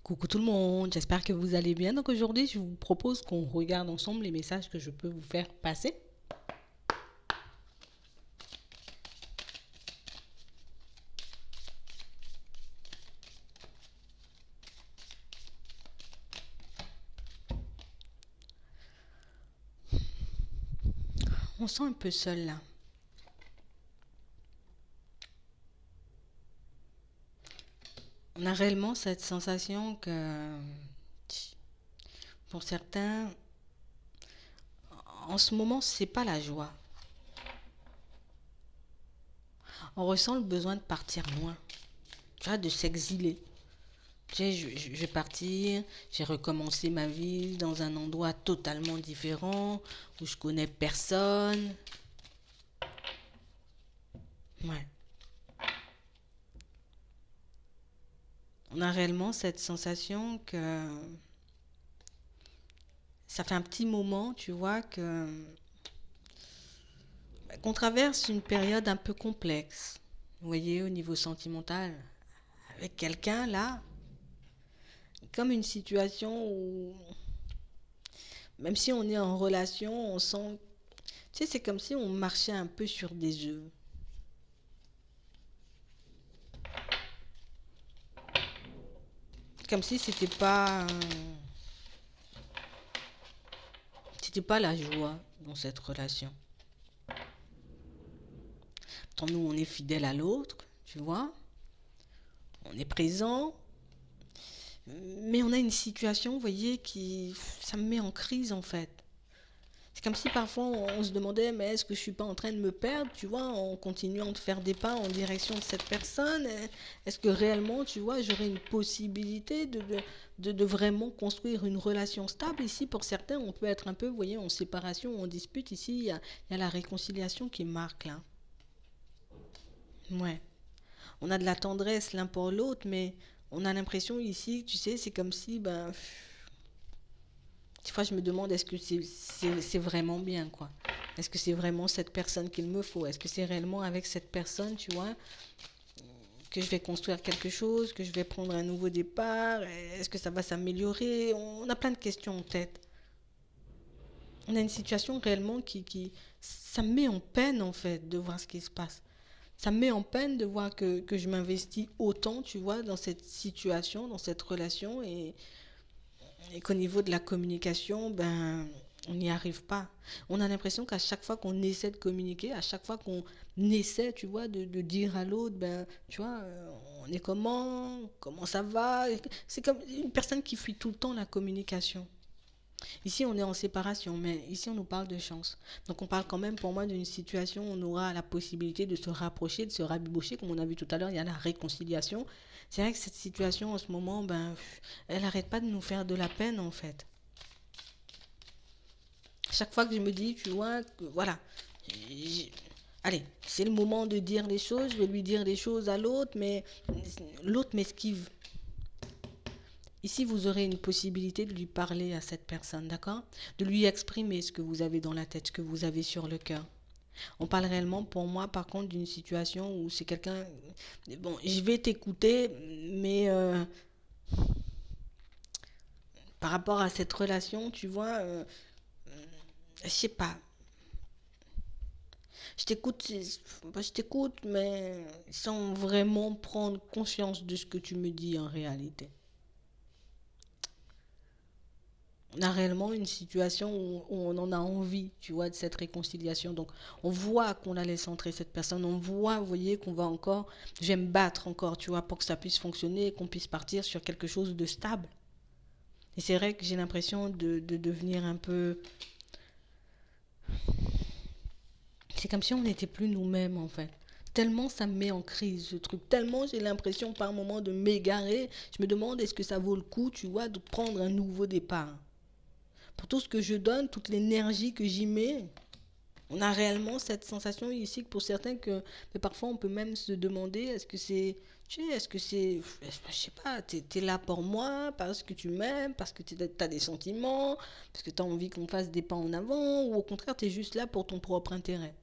Coucou tout le monde, j'espère que vous allez bien. Donc aujourd'hui, je vous propose qu'on regarde ensemble les messages que je peux vous faire passer. On se sent un peu seul là. On a réellement cette sensation que pour certains, en ce moment, c'est pas la joie. On ressent le besoin de partir loin, tu vois, de s'exiler. Tu sais, je vais partir, j'ai recommencé ma vie dans un endroit totalement différent, où je connais personne. Ouais. On a réellement cette sensation que ça fait un petit moment, tu vois, qu'on traverse une période un peu complexe. Vous voyez, au niveau sentimental, avec quelqu'un là, comme une situation où, même si on est en relation, on sent, tu sais, c'est comme si on marchait un peu sur des œufs. Comme si c'était pas la joie dans cette relation. Tant nous, on est fidèle à l'autre, tu vois, on est présent, mais on a une situation, vous voyez, ça me met en crise en fait. C'est comme si parfois on se demandait, mais est-ce que je suis pas en train de me perdre, tu vois, en continuant de faire des pas en direction de cette personne. Est-ce que réellement, tu vois, j'aurais une possibilité de vraiment construire une relation stable. Ici, pour certains, on peut être un peu, vous voyez, en séparation, en dispute. Ici, il y a la réconciliation qui marque là. Ouais. On a de la tendresse l'un pour l'autre, mais on a l'impression ici, tu sais, c'est comme si, ben, des fois, je me demande est-ce que c'est vraiment bien, quoi. Est-ce que c'est vraiment cette personne qu'il me faut? Est-ce que c'est réellement avec cette personne, tu vois, que je vais construire quelque chose, que je vais prendre un nouveau départ? Est-ce que ça va s'améliorer? On a plein de questions en tête. On a une situation réellement ça me met en peine, en fait, de voir ce qui se passe. Ça me met en peine de voir que je m'investis autant, tu vois, dans cette situation, dans cette relation, et qu'au niveau de la communication, ben, on n'y arrive pas. On a l'impression qu'à chaque fois qu'on essaie de communiquer, à chaque fois qu'on essaie, tu vois, de dire à l'autre, ben, tu vois, on est comment ça va. C'est comme une personne qui fuit tout le temps la communication. Ici, on est en séparation, mais ici, on nous parle de chance. Donc, on parle quand même, pour moi, d'une situation où on aura la possibilité de se rapprocher, de se rabibocher. Comme on a vu tout à l'heure, il y a la réconciliation. C'est vrai que cette situation, en ce moment, ben, elle n'arrête pas de nous faire de la peine, en fait. Chaque fois que je me dis, tu vois, que, voilà, allez, c'est le moment de dire les choses, je vais lui dire les choses à l'autre, mais l'autre m'esquive. Ici, vous aurez une possibilité de lui parler à cette personne, d'accord? De lui exprimer ce que vous avez dans la tête, ce que vous avez sur le cœur. On parle réellement, pour moi, par contre, d'une situation où c'est quelqu'un... Bon, je vais t'écouter, mais par rapport à cette relation, tu vois, je sais pas. Je t'écoute, mais sans vraiment prendre conscience de ce que tu me dis en réalité. On a réellement une situation où on en a envie, tu vois, de cette réconciliation. Donc, on voit qu'on a laissé entrer cette personne. On voit, vous voyez, qu'on va encore, je vais me battre encore, tu vois, pour que ça puisse fonctionner et qu'on puisse partir sur quelque chose de stable. Et c'est vrai que j'ai l'impression de devenir un peu... C'est comme si on n'était plus nous-mêmes, en fait. Tellement ça me met en crise, ce truc. Tellement j'ai l'impression par moment de m'égarer. Je me demande est-ce que ça vaut le coup, tu vois, de prendre un nouveau départ. Pour tout ce que je donne, toute l'énergie que j'y mets, on a réellement cette sensation ici que pour certains que mais parfois on peut même se demander est-ce que c'est tu sais, est-ce que c'est je sais pas, t'es là pour moi parce que tu m'aimes, parce que t'as des sentiments, parce que t'as envie qu'on fasse des pas en avant, ou au contraire t'es juste là pour ton propre intérêt.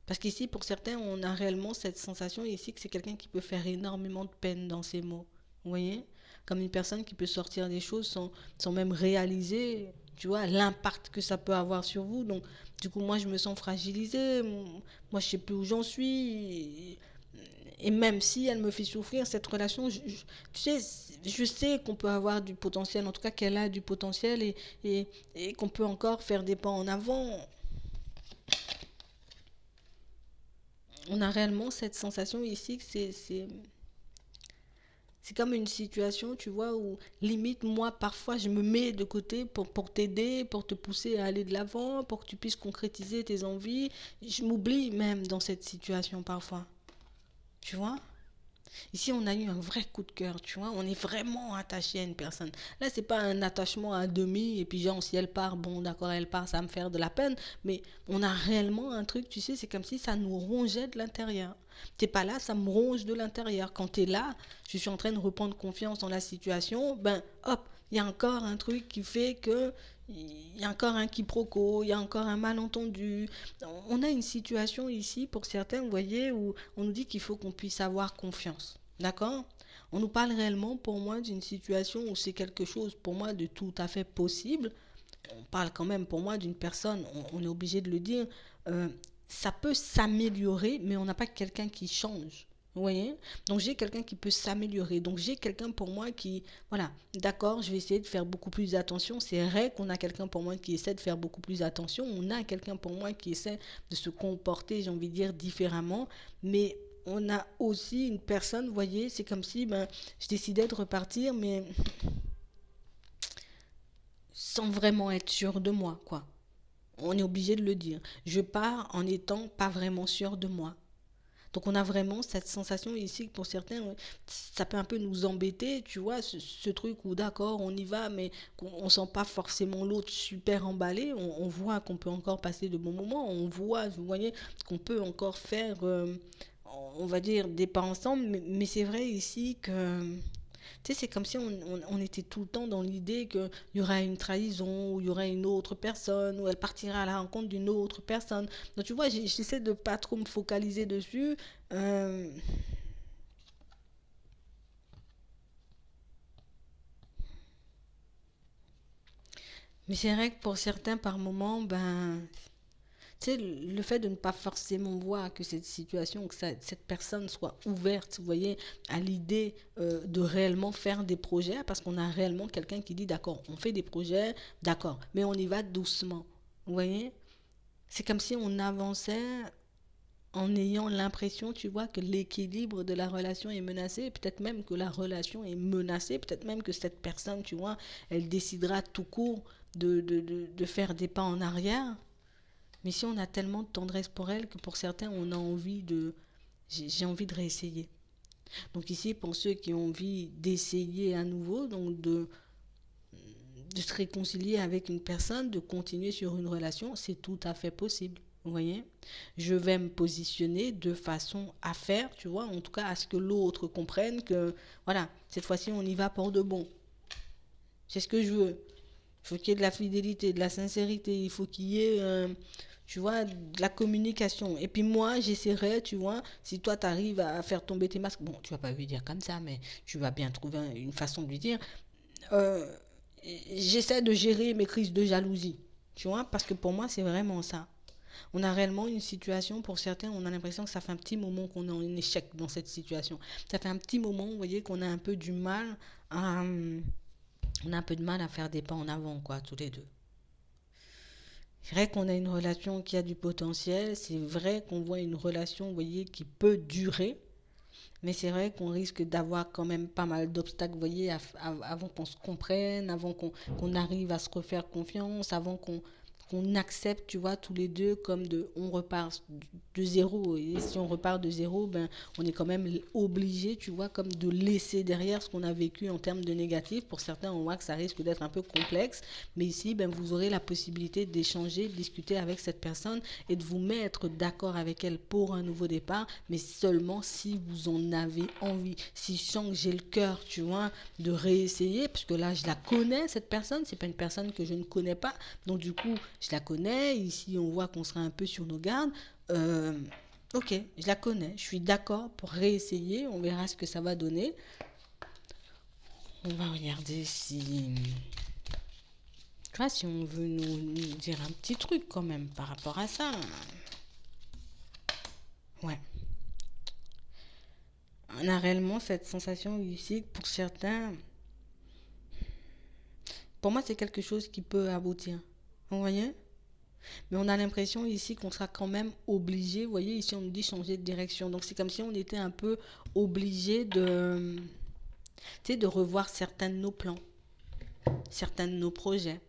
Parce qu'ici pour certains on a réellement cette sensation ici que c'est quelqu'un qui peut faire énormément de peine dans ses mots, vous voyez. comme une personne qui peut sortir des choses sans même réaliser, tu vois, l'impact que ça peut avoir sur vous. Donc, du coup, moi, je me sens fragilisée. Moi, je sais plus où j'en suis. Et même si elle me fait souffrir, cette relation, tu sais, je sais qu'on peut avoir du potentiel, en tout cas qu'elle a du potentiel et, et qu'on peut encore faire des pas en avant. On a réellement cette sensation ici que c'est comme une situation, tu vois, où limite, moi, parfois, je me mets de côté pour t'aider, pour te pousser à aller de l'avant, pour que tu puisses concrétiser tes envies. Je m'oublie même dans cette situation parfois, tu vois. Ici, on a eu un vrai coup de cœur, tu vois. On est vraiment attaché à une personne. Là, c'est pas un attachement à demi, et puis genre, si elle part, bon, d'accord, elle part, ça va me faire de la peine. Mais on a réellement un truc, tu sais, c'est comme si ça nous rongeait de l'intérieur. T'es pas là, ça me ronge de l'intérieur. Quand t'es là, je suis en train de reprendre confiance dans la situation, ben, hop, il y a encore un truc qui fait que il y a encore un quiproquo, il y a encore un malentendu. On a une situation ici, pour certains, vous voyez, où on nous dit qu'il faut qu'on puisse avoir confiance. D'accord? On nous parle réellement, pour moi, d'une situation où c'est quelque chose, pour moi, de tout à fait possible. On parle quand même, pour moi, d'une personne, on est obligé de le dire, euh, ça peut s'améliorer, mais on n'a pas quelqu'un qui change. Vous voyez? Donc j'ai quelqu'un qui peut s'améliorer. Donc j'ai quelqu'un pour moi qui, voilà, d'accord, je vais essayer de faire beaucoup plus attention. C'est vrai qu'on a quelqu'un pour moi qui essaie de faire beaucoup plus attention. On a quelqu'un pour moi qui essaie de se comporter, j'ai envie de dire, différemment. Mais on a aussi une personne, vous voyez, c'est comme si ben, je décidais de repartir, mais sans vraiment être sûr de moi, quoi. On est obligé de le dire. Je pars en étant pas vraiment sûr de moi. Donc on a vraiment cette sensation ici que pour certains, ça peut un peu nous embêter, tu vois, ce truc où d'accord, on y va, mais on sent pas forcément l'autre super emballé. On voit qu'on peut encore passer de bons moments, on voit, vous voyez, qu'on peut encore faire, on va dire, des pas ensemble, mais c'est vrai ici que tu sais, c'est comme si on était tout le temps dans l'idée qu'il y aurait une trahison, ou il y aurait une autre personne, ou elle partira à la rencontre d'une autre personne. Donc tu vois, j'essaie de pas trop me focaliser dessus. Euh, mais c'est vrai que pour certains, par moment, ben, tu sais, le fait de ne pas forcément voir que cette situation, que cette personne soit ouverte, vous voyez, à l'idée de réellement faire des projets, parce qu'on a réellement quelqu'un qui dit, d'accord, on fait des projets, d'accord, mais on y va doucement. Vous voyez? C'est comme si on avançait en ayant l'impression, tu vois, que l'équilibre de la relation est menacé, peut-être même que la relation est menacée, peut-être même que cette personne, tu vois, elle décidera tout court de faire des pas en arrière. Mais si on a tellement de tendresse pour elle que pour certains, on a envie de... J'ai envie de réessayer. Donc ici, pour ceux qui ont envie d'essayer à nouveau, donc de se réconcilier avec une personne, de continuer sur une relation, c'est tout à fait possible. Vous voyez, je vais me positionner de façon à faire, tu vois, en tout cas à ce que l'autre comprenne que, voilà, cette fois-ci on y va pour de bon. C'est ce que je veux. Il faut qu'il y ait de la fidélité, de la sincérité, il faut qu'il y ait, tu vois, de la communication. Et puis moi, j'essaierai, tu vois, si toi tu arrives à faire tomber tes masques, bon, tu vas pas lui dire comme ça, mais tu vas bien trouver une façon de lui dire, euh, j'essaie de gérer mes crises de jalousie, tu vois, parce que pour moi, c'est vraiment ça. On a réellement une situation, pour certains, on a l'impression que ça fait un petit moment qu'on est en échec dans cette situation. Ça fait un petit moment, vous voyez, qu'on a un peu du mal à... On a un peu de mal à faire des pas en avant, quoi, tous les deux. C'est vrai qu'on a une relation qui a du potentiel, c'est vrai qu'on voit une relation, vous voyez, qui peut durer, mais c'est vrai qu'on risque d'avoir quand même pas mal d'obstacles, vous voyez, avant qu'on se comprenne, avant qu'on arrive à se refaire confiance, avant qu'on accepte, tu vois, tous les deux, comme on repart de zéro. Et si on repart de zéro, ben, on est quand même obligé, tu vois, comme de laisser derrière ce qu'on a vécu en termes de négatif. Pour certains, on voit que ça risque d'être un peu complexe, mais ici, ben, vous aurez la possibilité d'échanger, de discuter avec cette personne et de vous mettre d'accord avec elle pour un nouveau départ, mais seulement si vous en avez envie. Si je sens que j'ai le cœur, tu vois, de réessayer, parce que là, je la connais, cette personne, c'est pas une personne que je ne connais pas, donc du coup, je la connais, ici on voit qu'on sera un peu sur nos gardes. Euh, ok, je la connais, je suis d'accord pour réessayer, on verra ce que ça va donner. On va regarder si... Tu vois, si on veut nous dire un petit truc quand même par rapport à ça. Ouais. On a réellement cette sensation ici que pour certains, pour moi c'est quelque chose qui peut aboutir. Vous voyez? Mais on a l'impression ici qu'on sera quand même obligé. Vous voyez, ici on nous dit changer de direction. Donc c'est comme si on était un peu obligé de, tu sais, de revoir certains de nos plans, certains de nos projets.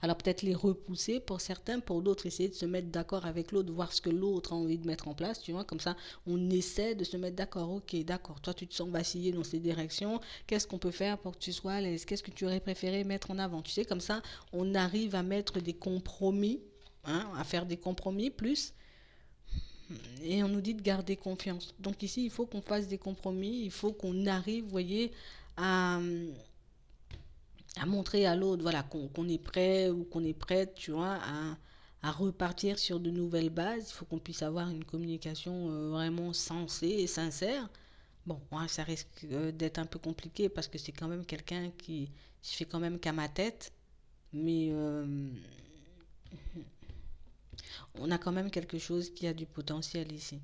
Alors peut-être les repousser pour certains, pour d'autres essayer de se mettre d'accord avec l'autre, voir ce que l'autre a envie de mettre en place, tu vois, comme ça on essaie de se mettre d'accord, ok, d'accord, toi tu te sens vaciller dans ces directions, qu'est-ce qu'on peut faire pour que tu sois à l'aise, qu'est-ce que tu aurais préféré mettre en avant, tu sais, comme ça on arrive à mettre des compromis, hein, à faire des compromis plus, et on nous dit de garder confiance. Donc ici il faut qu'on fasse des compromis, il faut qu'on arrive, vous voyez, à montrer à l'autre voilà qu'on est prêt ou qu'on est prête tu vois à repartir sur de nouvelles bases. Il faut qu'on puisse avoir une communication vraiment sensée et sincère. Bon, moi, ça risque d'être un peu compliqué parce que c'est quand même quelqu'un qui je fais quand même qu'à ma tête, mais on a quand même quelque chose qui a du potentiel ici.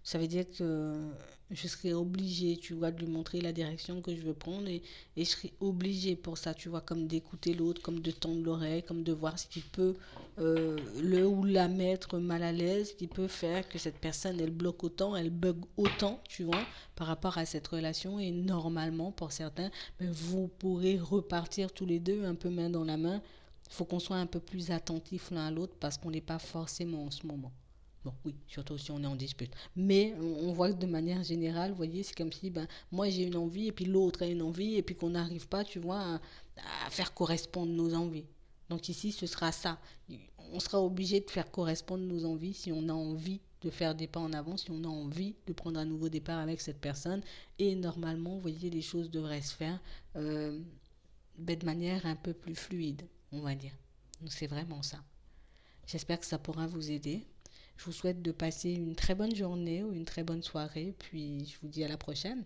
Ça veut dire que je serai obligée, tu vois, de lui montrer la direction que je veux prendre et je serai obligée pour ça, tu vois, comme d'écouter l'autre, comme de tendre l'oreille, comme de voir ce qui peut le ou la mettre mal à l'aise, qui peut faire que cette personne, elle bloque autant, elle bug autant, tu vois, par rapport à cette relation. Et normalement, pour certains, ben, vous pourrez repartir tous les deux un peu main dans la main. Il faut qu'on soit un peu plus attentifs l'un à l'autre parce qu'on n'est pas forcément en ce moment. Bon, oui, surtout si on est en dispute. Mais on voit que de manière générale, vous voyez, c'est comme si ben, moi j'ai une envie et puis l'autre a une envie et puis qu'on n'arrive pas, tu vois, à faire correspondre nos envies. Donc ici, ce sera ça. On sera obligé de faire correspondre nos envies si on a envie de faire des pas en avant, si on a envie de prendre un nouveau départ avec cette personne. Et normalement, vous voyez, les choses devraient se faire ben, de manière un peu plus fluide, on va dire. Donc c'est vraiment ça. J'espère que ça pourra vous aider. Je vous souhaite de passer une très bonne journée ou une très bonne soirée, puis je vous dis à la prochaine.